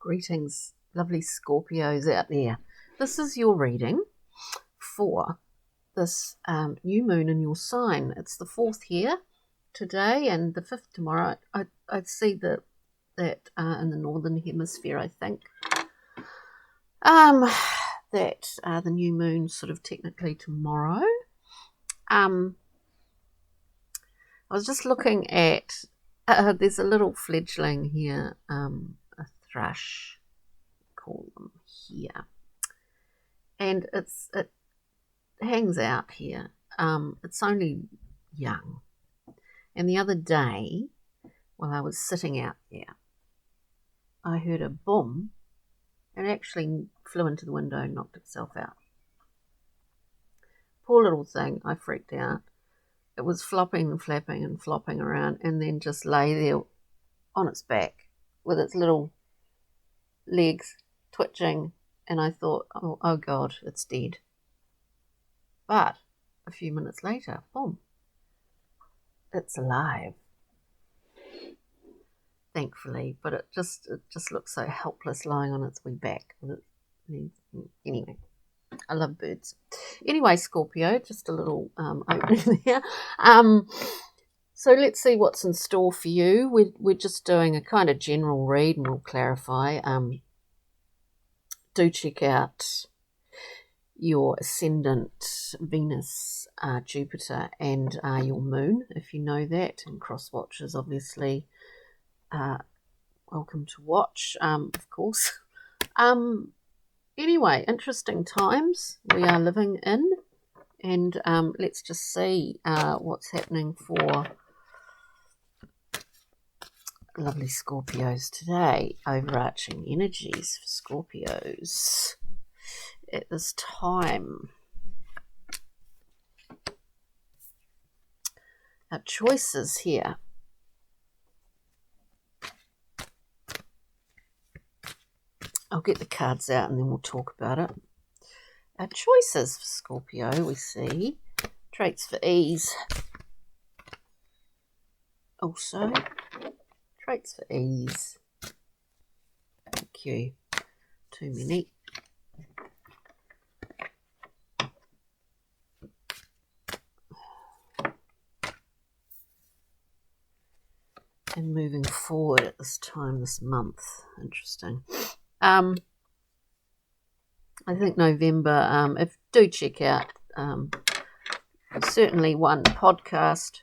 Greetings, lovely Scorpios out there. This is your reading for this new moon in your sign. It's the 4th here today and the 5th tomorrow. I see that in the northern hemisphere, I think. That the new moon sort of technically tomorrow. I was just looking at there's a little fledgling here, a thrush, call them here, and it hangs out here. It's only young, and the other day while I was sitting out there, I heard a boom, and it actually flew into the window and knocked itself out. Poor little thing, I freaked out. It was flopping and flapping and flopping around, and then just lay there on its back with its little legs twitching, and I thought, oh God, it's dead. But a few minutes later, boom, it's alive, thankfully, but it just looks so helpless lying on its wee back with its legs. Anyway, I love birds. Anyway, Scorpio, just a little opening there. So let's see what's in store for you. We're just doing a kind of general read, and we'll clarify. Do check out your ascendant, Venus, Jupiter, and your moon, if you know that, and cross watchers, obviously, welcome to watch, of course. Anyway, interesting times we are living in, and let's just see what's happening for lovely Scorpios today. Overarching energies for Scorpios at this time. Our choices here. I'll get the cards out and then we'll talk about it. Our choices for Scorpio, we see traits for ease. Also, traits for ease. Thank you. Too many. And moving forward at this time, this month. Interesting. I think November, do check out certainly one podcast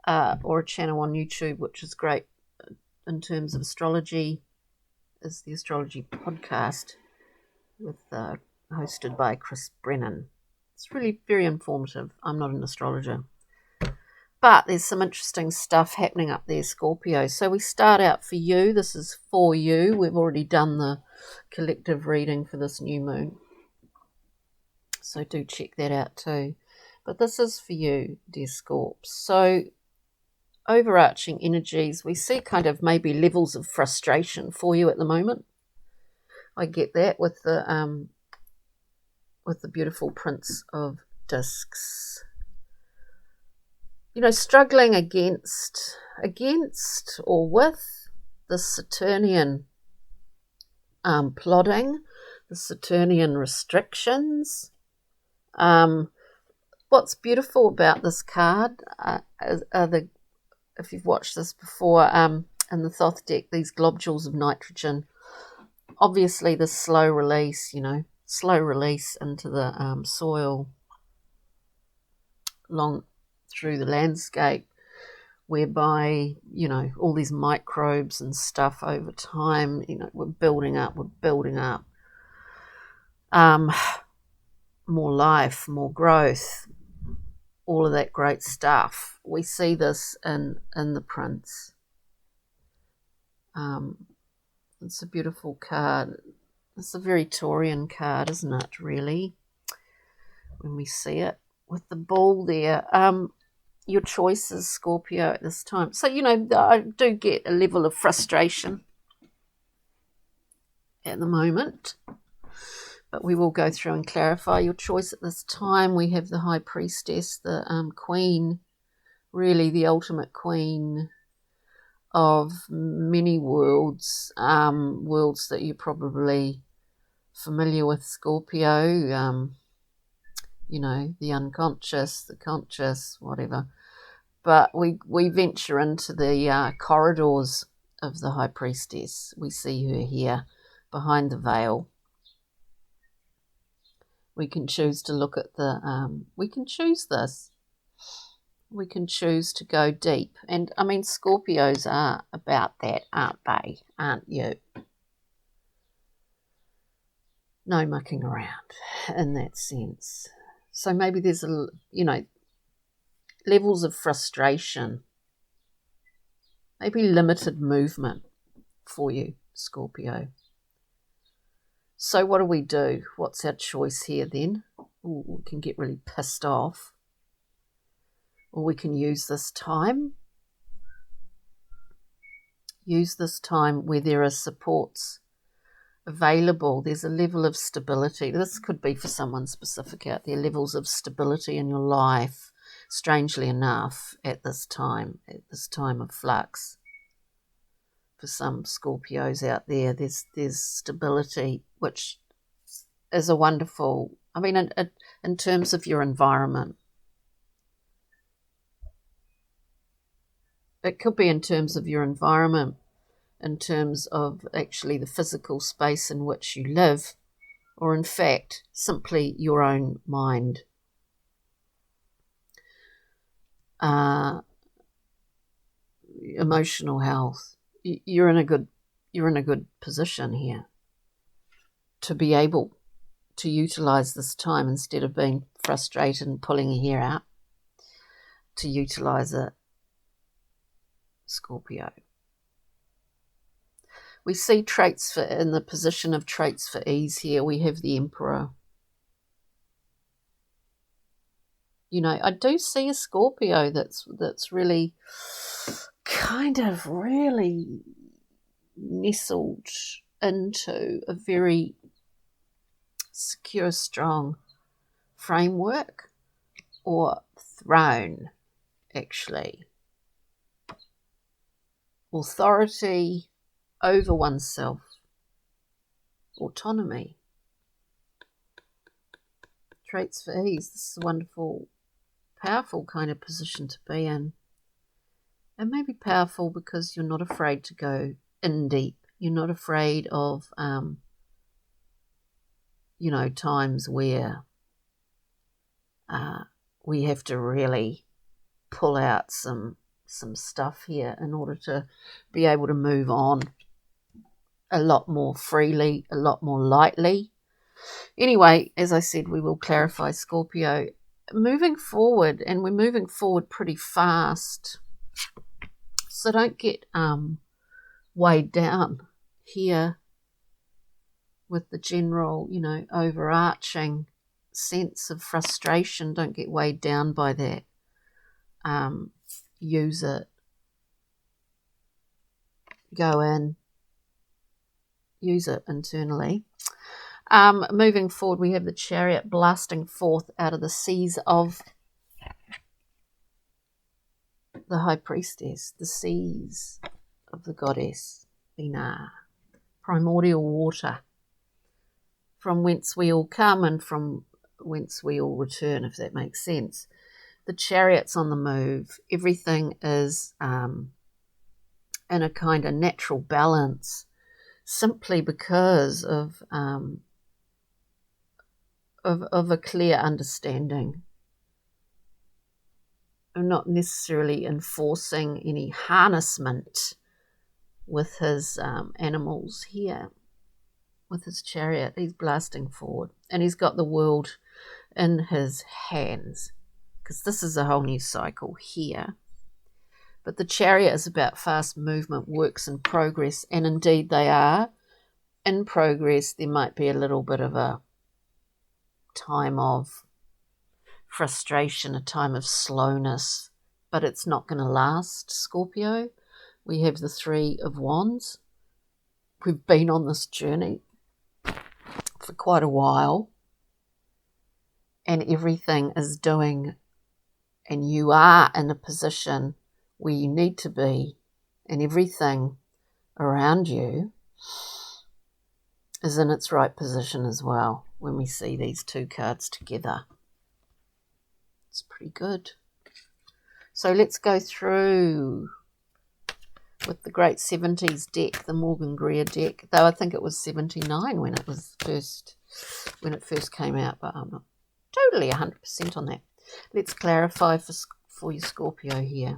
or a channel on YouTube, which is great in terms of astrology, is the Astrology Podcast hosted by Chris Brennan. It's really very informative. I'm not an astrologer, but there's some interesting stuff happening up there, Scorpio. So we start out for you. This is for you. We've already done the collective reading for this new moon, so do check that out too. But this is for you, dear Scorps. So overarching energies, we see kind of maybe levels of frustration for you at the moment. I get that with the beautiful Prince of Discs. You know, struggling against or with the Saturnian plodding, the Saturnian restrictions. What's beautiful about this card if you've watched this before, in the Thoth deck, these globules of nitrogen, obviously the slow release into the soil long through the landscape, whereby, all these microbes and stuff over time, we're building up, more life, more growth, all of that great stuff. We see this in the Prince. It's a beautiful card. It's a very Taurian card, isn't it, really, when we see it with the ball there. Your choices, Scorpio, at this time. So, I do get a level of frustration at the moment, but we will go through and clarify your choice at this time. We have the High Priestess, the Queen, really the ultimate Queen of many worlds, worlds that you're probably familiar with, Scorpio, you know, the unconscious, the conscious, whatever. But we venture into the corridors of the High Priestess. We see her here behind the veil. We can choose to look at the, we can choose this. We can choose to go deep. And I mean, Scorpios are about that, aren't they? Aren't you? No mucking around in that sense. So maybe there's you know, levels of frustration, maybe limited movement for you, Scorpio. So what do we do? What's our choice here then? Ooh, we can get really pissed off. Or we can use this time. Use this time where there are supports available. There's a level of stability. This could be for someone specific out there. Levels of stability in your life, strangely enough, at this time of flux. For some Scorpios out there, there's stability, which is a wonderful, I mean, in terms of your environment. It could be in terms of your environment, in terms of actually the physical space in which you live, or in fact, simply your own mind. Emotional health. You're in a good position here to be able to utilize this time instead of being frustrated and pulling your hair out, to utilize it, Scorpio. We see traits in the position of traits for ease here. We have the Emperor. You know, I do see a Scorpio that's really kind of really nestled into a very secure, strong framework, or throne, actually. Authority over oneself. Autonomy. Traits for ease. This is a wonderful, powerful kind of position to be in. And maybe powerful because you're not afraid to go in deep. You're not afraid of, you know, times where we have to really pull out some stuff here in order to be able to move on a lot more freely, a lot more lightly. Anyway, as I said, we will clarify, Scorpio. Moving forward, and we're moving forward pretty fast, so don't get weighed down here with the general, you know, overarching sense of frustration. Don't get weighed down by that. Use it. Go in. Use it internally. Moving forward, we have the Chariot blasting forth out of the seas of the High Priestess, the seas of the goddess, Binah, primordial water, from whence we all come and from whence we all return, if that makes sense. The Chariot's on the move. Everything is in a kind of natural balance, simply because of a clear understanding. I'm not necessarily enforcing any harnessment with his animals here, with his chariot. He's blasting forward, and he's got the world in his hands, because this is a whole new cycle here. But the chariot is about fast movement, works in progress, and indeed they are in progress. There might be a little bit of a time of frustration, a time of slowness, but it's not going to last, Scorpio. We have the Three of Wands. We've been on this journey for quite a while, and everything is doing, and you are in a position where you need to be and everything around you is in its right position as well when we see these two cards together. It's pretty good. So let's go through with the Great 70s deck, the Morgan Greer deck, though I think it was 79 when it first came out, but I'm not totally 100% on that. Let's clarify for your Scorpio here.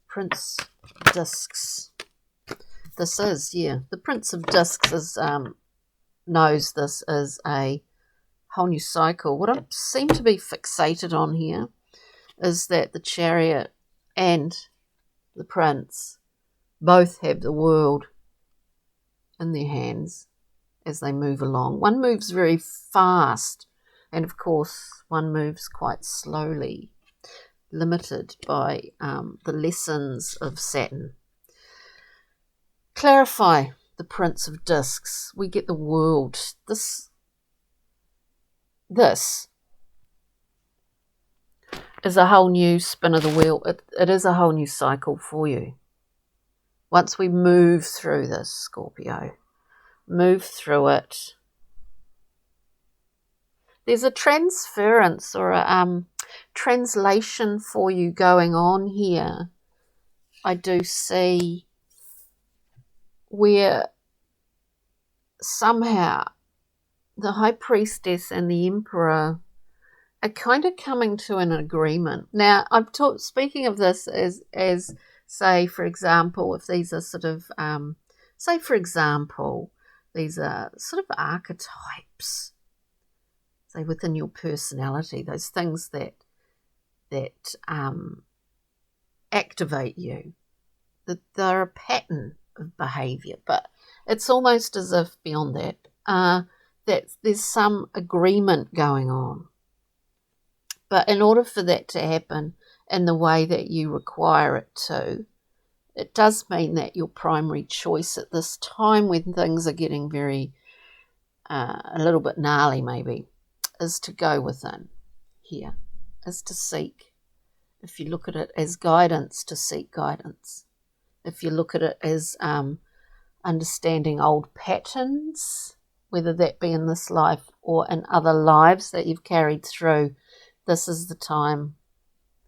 Prince Discs. This is, the Prince of Discs is knows this as a whole new cycle. What I seem to be fixated on here is that the Chariot and the Prince both have the world in their hands as they move along. One moves very fast, and of course one moves quite slowly, limited by the lessons of Saturn. Clarify the Prince of Discs. We get the world. This is a whole new spin of the wheel. It is a whole new cycle for you. Once we move through this, Scorpio, move through it, there's a transference or a translation for you going on here. I do see where somehow the High Priestess and the Emperor are kind of coming to an agreement. Now, I'm speaking of this as say, for example, if these are sort of, say, for example, these are sort of archetypes, say, within your personality, those things that activate you, that they're a pattern of behaviour, but it's almost as if beyond that, that there's some agreement going on. But in order for that to happen in the way that you require it to, it does mean that your primary choice at this time, when things are getting very, a little bit gnarly maybe, is to go within here, is to seek. If you look at it as guidance, to seek guidance. If you look at it as understanding old patterns, whether that be in this life or in other lives that you've carried through, this is the time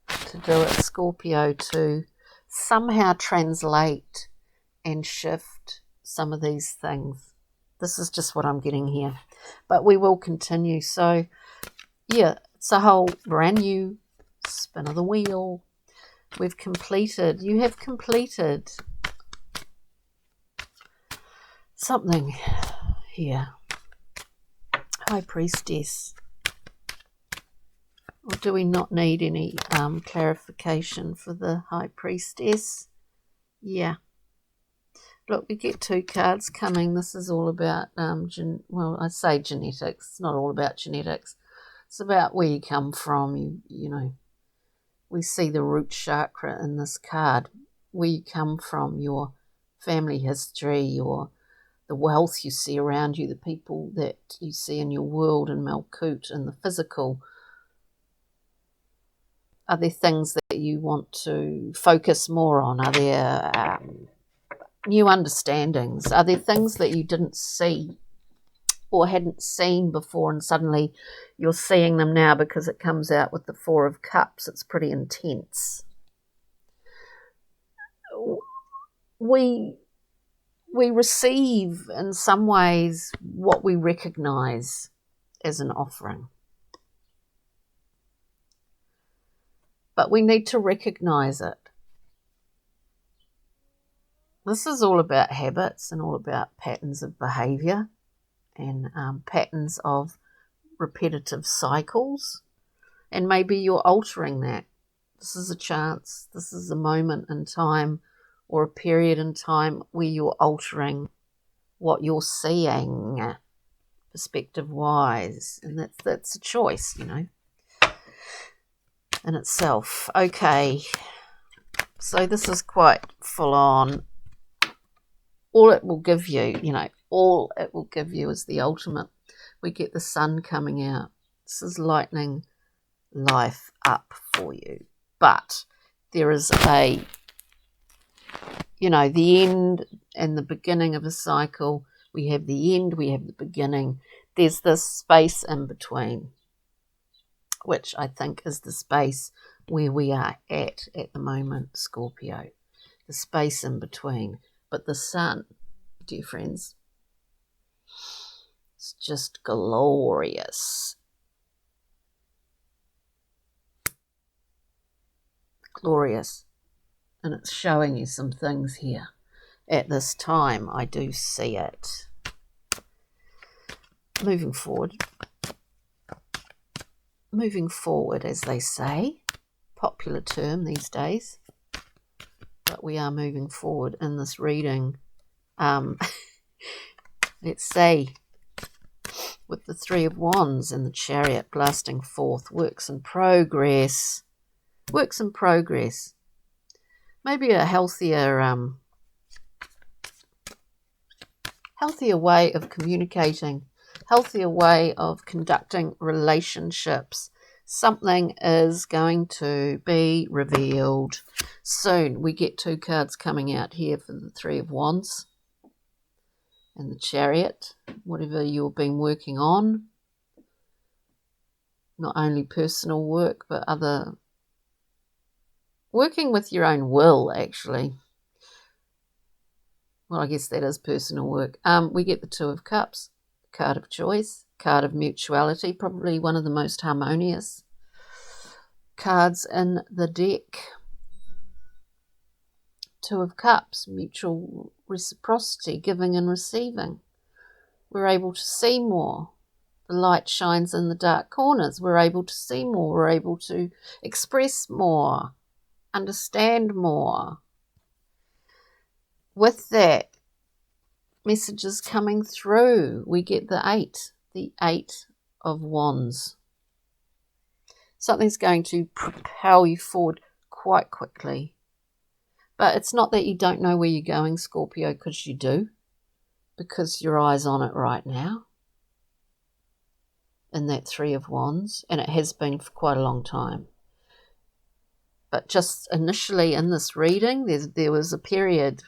to do it, Scorpio, to somehow translate and shift some of these things. This is just what I'm getting here. But we will continue. So, it's a whole brand new spin of the wheel. You have completed something here. High Priestess. Or do we not need any clarification for the High Priestess? Yeah. Look, we get two cards coming. This is all about, I say genetics. It's not all about genetics. It's about where you come from. You know, we see the root chakra in this card. Where you come from, your family history, the wealth you see around you, the people that you see in your world in Malkut, and the physical. Are there things that you want to focus more on? Are there new understandings? Are there things that you didn't see or hadn't seen before, and suddenly you're seeing them now because it comes out with the Four of Cups? It's pretty intense. We receive, in some ways, what we recognize as an offering. But we need to recognize it. This is all about habits and all about patterns of behavior and patterns of repetitive cycles. And maybe you're altering that. This is a chance. This is a moment in time or a period in time where you're altering what you're seeing perspective-wise. And that's a choice, in itself. Okay, so this is quite full on. All it will give you, all it will give you is the ultimate. We get the sun coming out. This is lightning life up for you. But there is a, you know, the end and the beginning of a cycle. We have the end, we have the beginning. There's this space in between, which I think is the space where we are at the moment, Scorpio. The space in between. But the sun, dear friends, it's just glorious. Glorious. And it's showing you some things here. At this time, I do see it. Moving forward, as they say, popular term these days, but we are moving forward in this reading. Let's say, with the Three of Wands and the Chariot blasting forth, works in progress. Works in progress. Maybe a healthier way of communicating, healthier way of conducting relationships. Something is going to be revealed soon. We get 2 cards coming out here for the Three of Wands and the Chariot. Whatever you've been working on, not only personal work, but other working with your own will, actually. Well, I guess that is personal work. We get the Two of Cups, card of choice, card of mutuality, probably one of the most harmonious cards in the deck. Two of Cups, mutual reciprocity, giving and receiving. We're able to see more. The light shines in the dark corners. We're able to see more. We're able to express more, understand more. With that, messages coming through, we get the Eight of Wands. Something's going to propel you forward quite quickly. But it's not that you don't know where you're going, Scorpio, because you do. Because your eye's on it right now. In that Three of Wands. And it has been for quite a long time. But just initially in this reading, there was a period.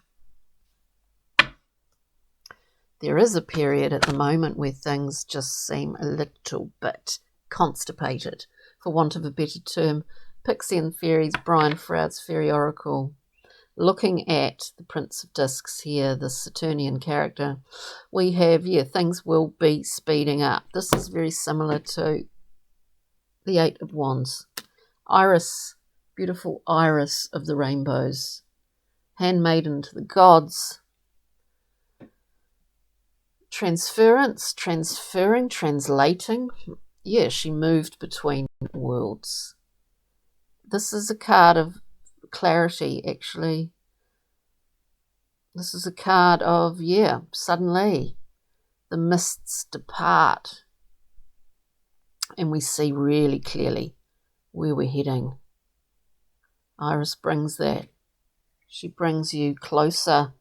There is a period at the moment where things just seem a little bit constipated, for want of a better term. Pixie and Fairies, Brian Froud's Fairy Oracle. Looking at the Prince of Discs here, the Saturnian character, we have, things will be speeding up. This is very similar to the Eight of Wands. Iris, beautiful iris of the rainbows. Handmaiden to the gods. Transference, transferring, translating. Yeah, she moved between worlds. This is a card of clarity, actually. This is a card of, suddenly the mists depart and we see really clearly where we're heading. Iris brings that. She brings you closer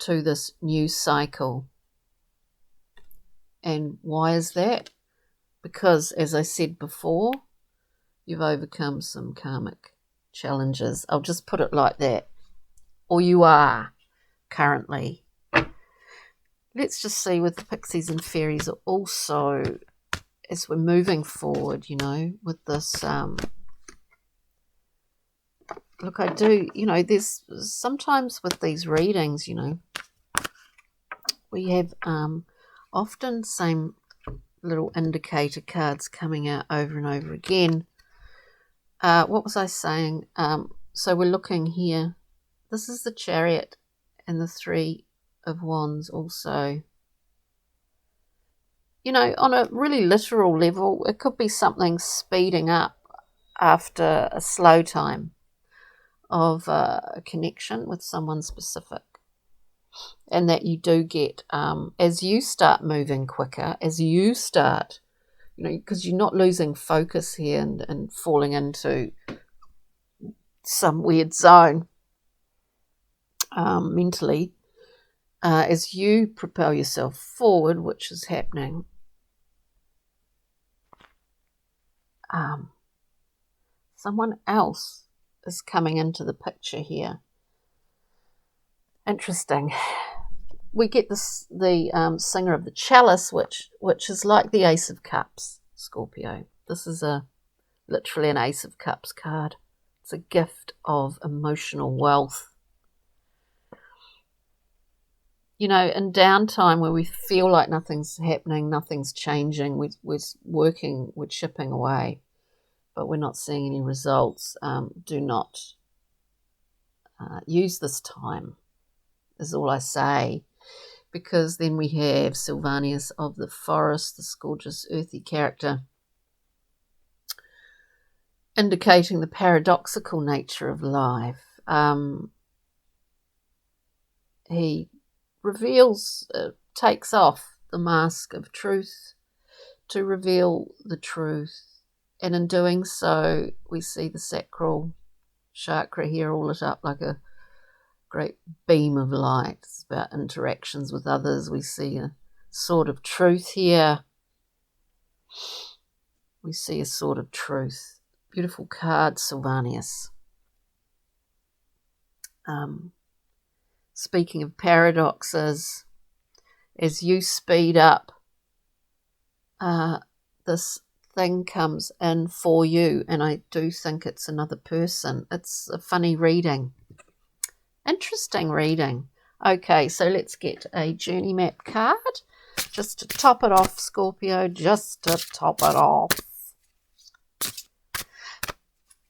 to this new cycle. And why is that? Because, as I said before, you've overcome some karmic challenges. I'll just put it like that. Or you are currently. Let's just see with the Pixies and Fairies also, as we're moving forward, with this. Look, I do, there's sometimes with these readings, we have often same little indicator cards coming out over and over again. What was I saying? So we're looking here. This is the Chariot and the Three of Wands also. On a really literal level, it could be something speeding up after a slow time of a connection with someone specific. And that you do get, as you start moving quicker, as you start, because you're not losing focus here and falling into some weird zone mentally, as you propel yourself forward, which is happening, someone else is coming into the picture here. Interesting. We get this the singer of the chalice, which is like the Ace of Cups, Scorpio. This is literally an Ace of Cups card. It's a gift of emotional wealth. You know, in downtime where we feel like nothing's happening, nothing's changing, we're working, we're chipping away, but we're not seeing any results. Do not use this time, is all I say, because then we have Sylvanus of the Forest, this gorgeous earthy character, indicating the paradoxical nature of life. He reveals, takes off the mask of truth to reveal the truth. And in doing so, we see the sacral chakra here all lit up like a great beam of light. It's about interactions with others. We see a sword of truth here. We see a sword of truth. Beautiful card, Sylvanus. Speaking of paradoxes, as you speed up, this thing comes in for you, and I do think it's another person. It's a funny reading. Interesting reading. Okay, so let's get a journey map card just to top it off, Scorpio, just to top it off.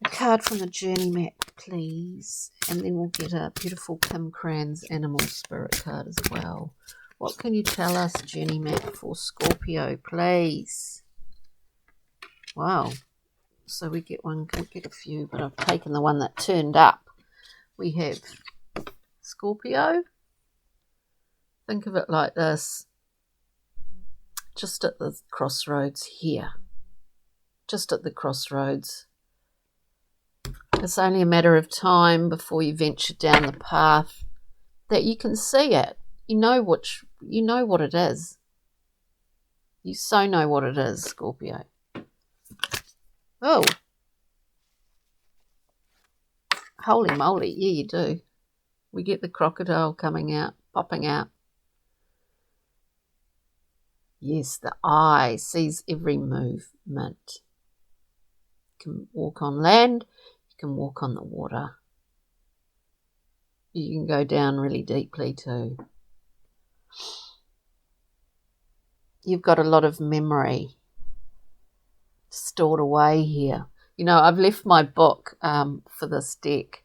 A card from the journey map, please. And then we'll get a beautiful Kim Cran's animal spirit card as well. What can you tell us, journey map, for Scorpio, please? Wow. So we get one, we get a few, but I've taken the one that turned up. We have Scorpio. Think of it like this. Just at the crossroads here. Just at the crossroads. It's only a matter of time before you venture down the path that you can see it. You know what it is. You so know what it is, Scorpio. Oh. Holy moly. Yeah, you do. We get the crocodile coming out, popping out. Yes, the eye sees every movement. You can walk on land. You can walk on the water. You can go down really deeply too. You've got a lot of memory stored away here. You know, I've left my book for this deck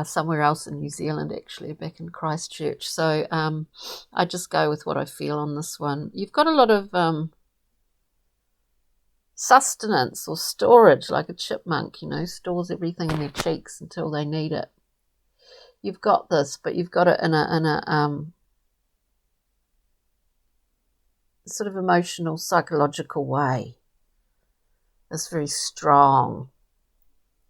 somewhere else in New Zealand, actually, back in Christchurch. So I just go with what I feel on this one. You've got a lot of sustenance or storage, like a chipmunk, you know, stores everything in their cheeks until they need it. You've got this, but you've got it in a sort of emotional, psychological way. It's very strong,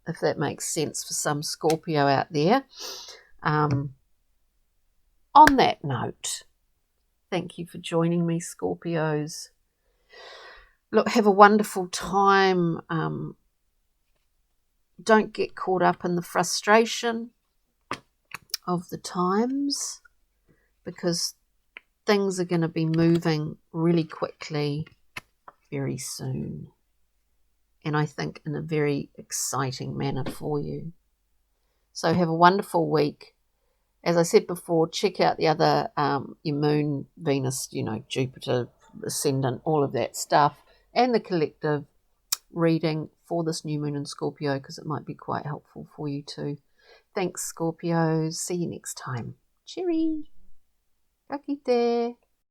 if that makes sense for some Scorpio out there. On that note, thank you for joining me, Scorpios. Look, have a wonderful time. Don't get caught up in the frustration of the times, because things are going to be moving really quickly very soon. And I think in a very exciting manner for you. So have a wonderful week. As I said before, check out the other, your moon, Venus, you know, Jupiter, ascendant, all of that stuff, and the collective reading for this new moon in Scorpio, because it might be quite helpful for you too. Thanks, Scorpios. See you next time. Cheery. Ka kite.